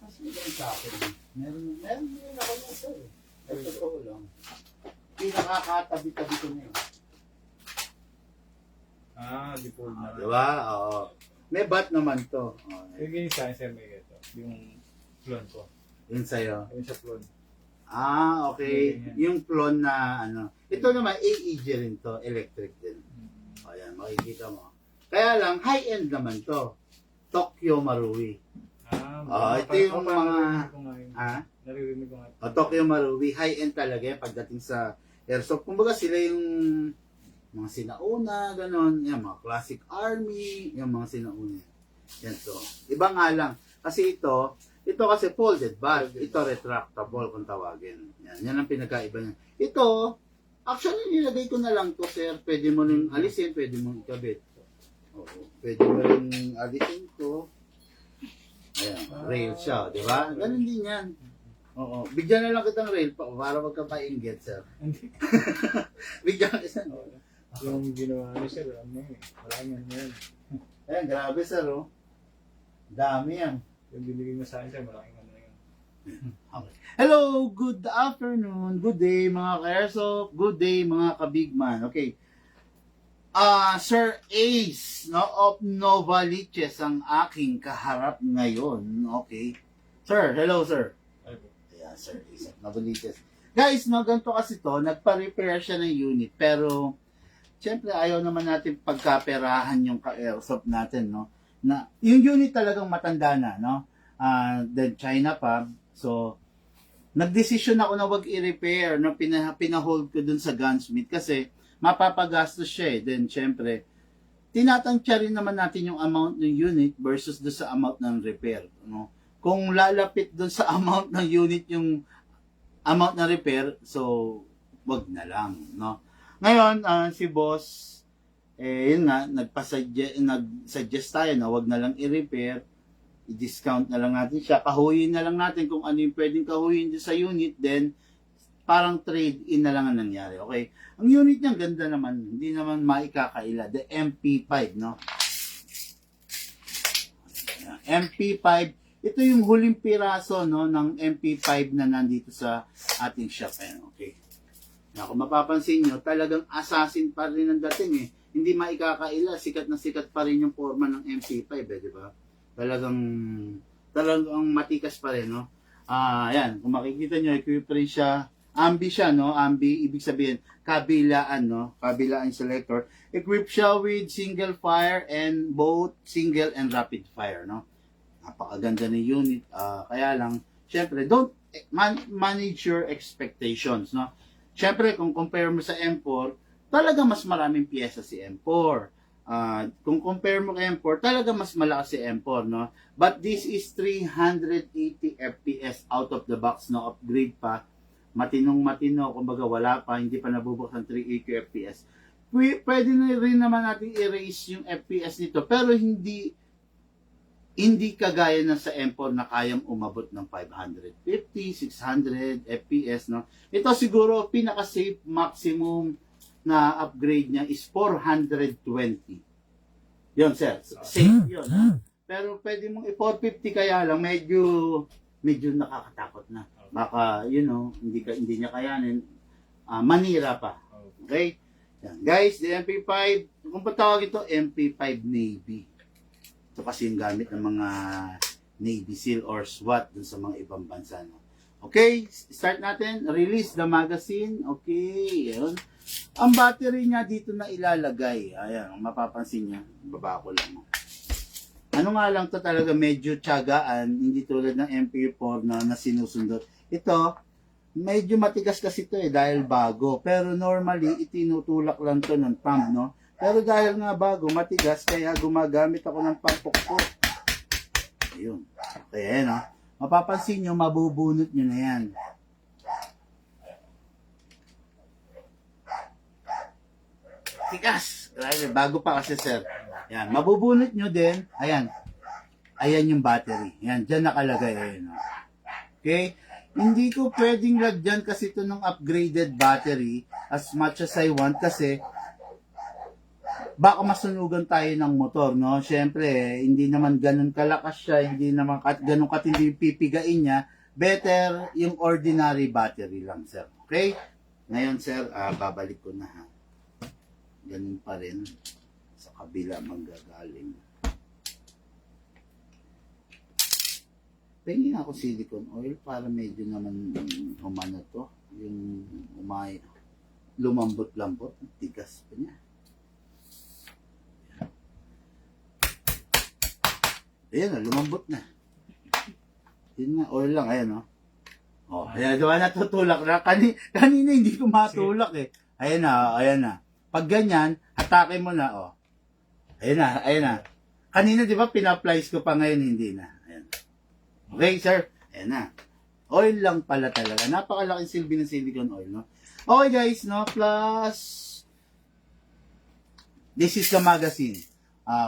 Kasi ganun sa akin. Meron ako na ito eh. Ay, totoo lang. Pinakakatabi-tabi ko na yun. Default na. Diba? Oo. May bat naman to. Yung ganyan sa akin, sir, may ito. Yung clone ko. Yun sa'yo. Yung sa clone. Okay. Yung clone na ano. Ito naman, AEG rin to. Electric din. Ayan, makikita mo. Kaya lang, high-end naman to. Tokyo Marui. Ito yung mga... Naririnig ko nga. Tokyo Marui. High-end talaga yan pagdating sa airsoft. Kumbaga sila yung mga sinauna, ganon. Yan, mga classic army. Yung mga sinauna. Yan to. Iba nga lang. Kasi ito kasi folded bat. Ito retractable kung tawagin. Yan ang pinagkaiba niya. Ito, actually nilagay ko na lang to, sir. Pwede mo rin alisin, pwede mo ikabit. Oo. Pwede mo rin alisin to. Ayan, rail siya, di ba? Ganun din yan. Oo. Bigyan na lang kitang rail para wag ka painggit, sir. Bigyan ka isa. Yung ginawa ni sir, maraming yan. Ayan, grabe, sir, oh. Dami yan. Yung binigay mo sa akin, sir, maraming yan. Okay. Hello, good afternoon, good day mga ka-airsoft, good day mga kabigman. Okay. Sir Ace, no, of Novaliches ang aking kaharap ngayon. Okay. Sir, hello sir. Ayan, Sir Ace of Novaliches. Guys, no, ganito kasi to, nagpa-repair siya ng unit, pero siyempre ayaw naman natin pagkaperahan yung ka-airsoft natin, no. Na, yung unit talagang matanda na, no. Then China pa. So, nagdesisyon ako na wag i-repair, no, pinahold ko dun sa gunsmith kasi mapapagastos siya eh. Then, syempre, tinatansya rin naman natin yung amount ng unit versus doon sa amount ng repair. No? Kung lalapit doon sa amount ng unit yung amount ng repair, so, wag na lang. No? Ngayon, si boss, yun nga, nag-suggest tayo na wag na lang i-repair, i-discount na lang natin siya, kahuyin na lang natin kung ano yung pwedeng kahuyin sa unit, then, parang trade-in na lang ang nangyari. Okay? Ang unit niya, ganda naman. Hindi naman maikakaila. The MP5, no? MP5. Ito yung huling piraso, no, ng MP5 na nandito sa ating shop. Ayan, okay. Na, kung mapapansin nyo, talagang assassin pa rin ang dating eh. Hindi maikakaila. Sikat na sikat pa rin yung forma ng MP5, eh, di ba? Talagang matikas pa rin, no? Ayan. Kung makikita nyo, equip rin siya. Ambi siya, no? Ambi, ibig sabihin, kabilaan, no? Kabilaan selector. Equipped siya with single fire and both single and rapid fire, no? Napakaganda ng unit. Kaya lang, syempre, don't manage your expectations, no? Syempre, kung compare mo sa M4, talaga mas maraming piyesa si M4. Kung compare mo kay M4, talaga mas malakas si M4, no? But this is 380 FPS out of the box, no? Upgrade pa. Matinong-matino, kumbaga wala pa, hindi pa nabubuksan 380 FPS. Pwede na rin naman natin i-raise yung FPS nito, pero hindi kagaya na sa M4 na kayang umabot ng 550, 600 FPS, no? Ito siguro pinaka-safe maximum na upgrade niya is 420. Yun, sir. Safe yun, ha? Pero pwede mong i-450 kaya lang, medyo nakakatakot na. Baka, hindi niya kayanin, manira pa. Okay? Yan. Guys, the MP5, kung patawag ito, MP5 Navy. Ito kasi yung gamit ng mga Navy SEAL or SWAT dun sa mga ibang bansa. No? Okay, start natin. Release the magazine. Okay, yun. Ang battery niya dito na ilalagay. Ayan, mapapansin niya. Baba ko lang. Ano nga lang to talaga medyo tiyagaan, hindi tulad ng MP4 na sinusundot. Ito, medyo matigas kasi ito dahil bago. Pero normally, itinutulak lang to ng thumb, no? Pero dahil nga bago, matigas, kaya gumagamit ako ng pampukpok. Ayun. Okay, no? Mapapansin nyo, mabubunot nyo na yan. Tigas! Bago pa kasi, sir. Yan, mabubunot nyo din. Ayan. Ayan yung battery. Yan, dyan nakalagay. Ayan. Okay? Hindi ko pwedeng lagyan kasi ito ng upgraded battery as much as I want kasi baka masunugan tayo ng motor, no? Siyempre, hindi naman ganun kalakas siya, hindi naman ganun katindi yung pipigain niya. Better yung ordinary battery lang, sir. Okay? Ngayon, sir, babalik ko na, ha. Ganun pa rin. Sa kabila manggagaling. Tingin ako silicone oil para medyo naman umano to. Yung lumambot-lambot. Tigas pa niya. Ayan, lumambot na. Yun nga, oil lang. Ayan, ayan, diba natutulak na. Kanina hindi ko matulak eh. Ayan na. Pag ganyan, atake mo na, Ayan na. Kanina, di ba, pina-applies ko pa ngayon, hindi na. Ayan. Okay, sir. Ayan na. Oil lang pala talaga. Napakalaking silbi ng silicone oil, no? Okay, guys, no? Plus, this is the magazine.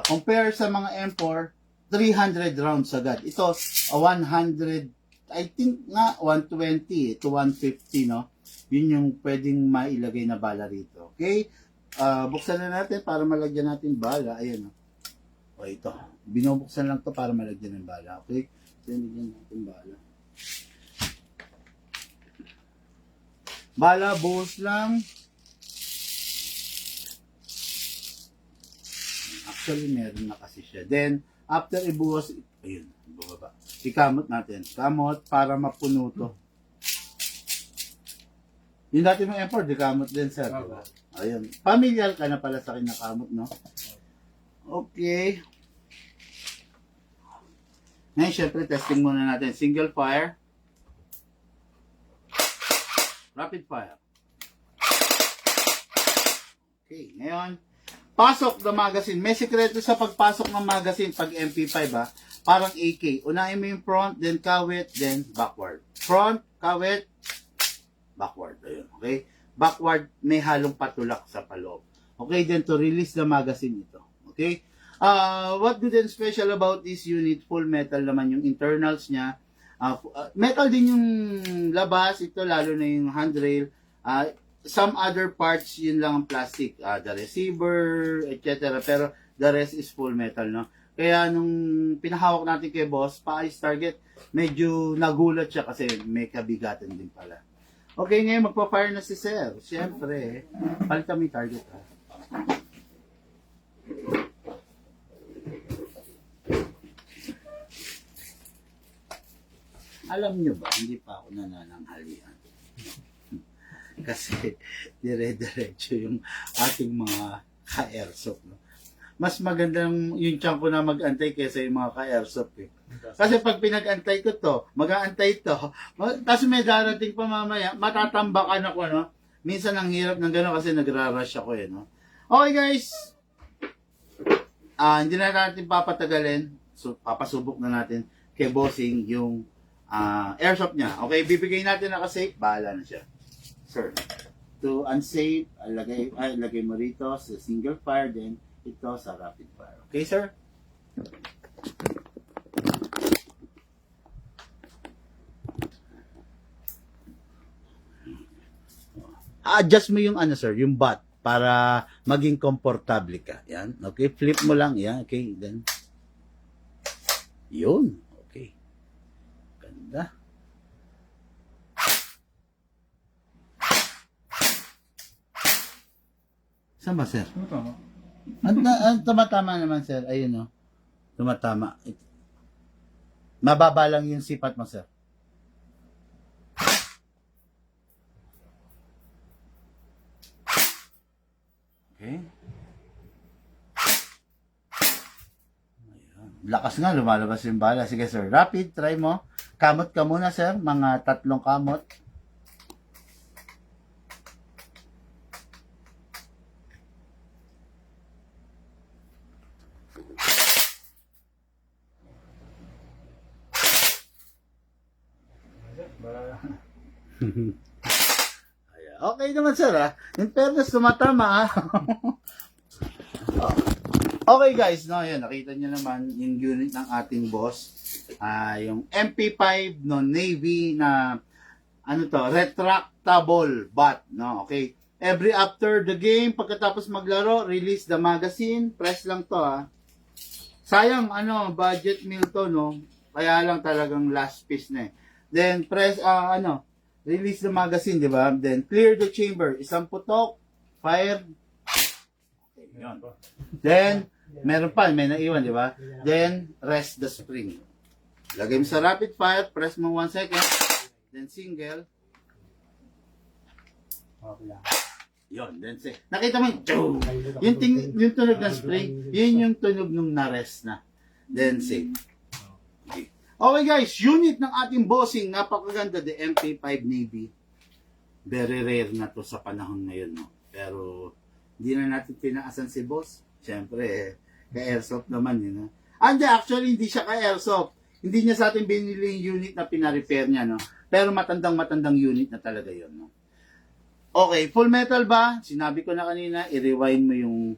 Compare sa mga M4, 300 rounds agad. Ito, 100, I think nga, 120 to 150, no? Yun yung pwedeng mailagay na bala rito. Okay? Buksan na natin para malagyan natin bala. Ayan, no? O, ito. Binubuksan lang to para malagyan ng bala. Okay? So, nilagyan natin bala. Bala, buhos lang. Actually, meron na kasi siya. Then, after ibuhos, ayun, bababa. Ikamot natin. Kamot para mapuno to. Yung dati mong effort, ikamot din, sir. Diba? Ayun. Familiar ka na pala sa kinakamot, no? Okay. Ngayon, syempre, testing muna natin. Single fire. Rapid fire. Okay, ngayon, pasok the magazine. May sekreto sa pagpasok ng magazine pag MP5, parang AK. Unahin mo yung front, then kawit, then backward. Front, kawit, backward. Ayun, okay? Backward, may halong patulak sa paloob. Okay, then to release the magazine ito. Okay? What good and special about this unit? Full metal naman yung internals niya. Metal din yung labas, ito lalo na yung handrail. Some other parts, yun lang ang plastic. The receiver, etc. Pero the rest is full metal, no? Kaya nung pinahawak natin kay boss, pa-ice target, medyo nagulat siya kasi may kabigatan din pala. Okay, ngayon magpa-fire na si sir. Siyempre, palitan mo yung target, Alam nyo ba, hindi pa ako nanananghalian. Kasi dire-diretso yung ating mga ka-airsoft. No? Mas magandang yung tiyan ko na mag-antay kaysa yung mga ka-airsoft. Kasi pag pinag-antay ko to, mag-aantay to, tapos may darating pa mamaya, matatambakan ako, no? Minsan ang hirap ng gano'n kasi nagra-rush ako, no? Okay, guys. Hindi na natin papatagalin. So, papasubok na natin kay Bossing yung airsoft niya. Okay, bibigay natin naka-safe. Bahala na siya. Sir, to unsafe, lagay mo rito sa single fire, then ito sa rapid fire. Okay, sir? Adjust mo yung sir, yung butt para maging komportable ka. Yan. Okay, flip mo lang. Yan. Okay, then. Yun. Okay. Ganda. Saan ba, sir? Tumatama naman, sir. Ayun, no? Tumatama. Mababa lang yung sipat mo, sir. Okay. Ayan. Lakas nga, lumalabas yung bala. Sige, sir. Rapid, try mo. Kamot ka muna, sir. Mga 3 kamot. Okay naman, sir, In fairness, tumatama, Okay, guys, no, yan, nakita nyo naman yung unit ng ating boss. Yung MP5, no, Navy na, retractable butt, no, okay. Every after the game, pagkatapos maglaro, release the magazine. Press lang to ha. Sayang, budget meal to, no? Kaya lang talagang last piece na eh. Then, press, release the magazine, di ba? Then, clear the chamber. Isang putok, fire. Okay, yun. Then, meron pa, may naiwan, di ba? Then, rest the spring. Lagay mo sa rapid fire, press mo 1 second. Then, single. Yun, then say, nakita mo yung tunog ng spring, yun yung tunog nung na-rest na. Then say, okay guys, unit ng ating bossing, napakaganda, the MP5 Navy. Very rare na to sa panahon ngayon, no? Pero, hindi na natin pinaasan si boss. Siyempre, ka-airsoft naman yun, no? Actually, hindi siya ka-airsoft. Hindi niya sa atin binili yung unit na pina-repair niya, no? Pero matandang unit na talaga yun, no? Okay, Full Metal ba? Sinabi ko na kanina, i-rewind mo yung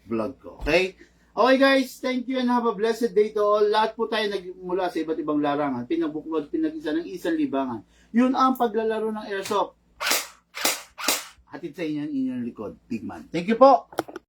vlog ko. Okay? Okay guys, thank you and have a blessed day to all. Lahat po tayo nagmula sa iba't ibang larangan. Pinabuklod, pinag-isa ng isang libangan. Yun ang paglalaro ng airsoft. Hatid sa inyo ang inyong likod, Big Man. Thank you po!